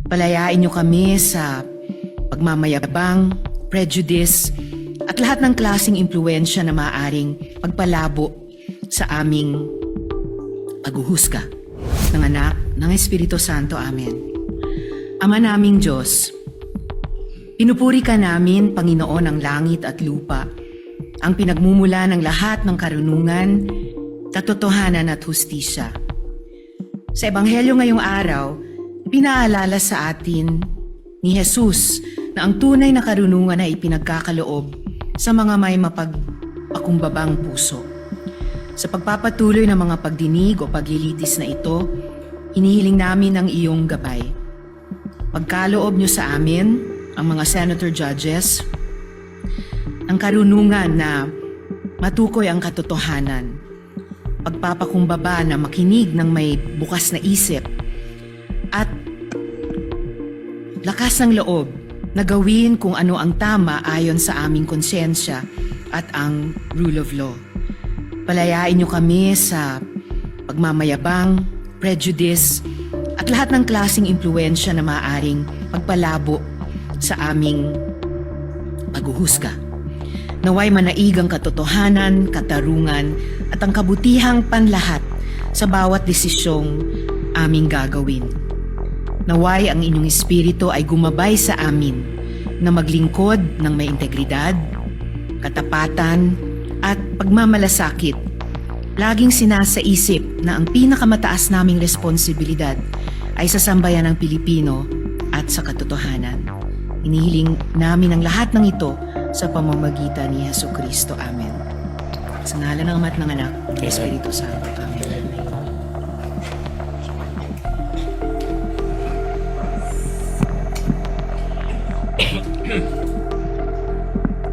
Palayain niyo kami sa pagmamayabang, prejudice, at lahat ng klaseng impluensya na maaaring pagpalabo sa aming paghuhusga ng anak ng Espiritu Santo. Amen. Ama naming Diyos, pinupuri ka namin, Panginoon ng langit at lupa, ang pinagmumula ng lahat ng karunungan, katotohanan at hustisya. Sa Ebanghelyo ngayong araw, pinaalala sa atin ni Jesus na ang tunay na karunungan ay ipinagkakaloob sa mga may mapagpakumbabang puso. Sa pagpapatuloy ng mga pagdinig o paglilitis na ito, hinihiling namin ang iyong gabay. Pagkaloob niyo sa amin, ang mga senator judges, ang karunungan na matukoy ang katotohanan, pagpapakumbaba na makinig ng may bukas na isip, at lakas ng loob na gawin kung ano ang tama ayon sa aming konsensya at ang rule of law. Palayain niyo kami sa pagmamayabang, prejudice, at lahat ng klaseng impluensya na maaaring pagpalabo sa aming paghuhusga. Naway manaig ang katotohanan, katarungan, at ang kabutihang panlahat sa bawat desisyong aming gagawin. Naway ang inyong espiritu ay gumabay sa amin na maglingkod ng may integridad, katapatan, at pagmamalasakit. Laging sinasaisip na ang pinakamataas naming responsibilidad ay sa sambayan ng Pilipino at sa katotohanan. Inihiling namin ang lahat ng ito sa pamamagitan ni Jesucristo. Amen. Sa ngalan ng Ama at ng Anak, ng Espiritu Santo. Amen.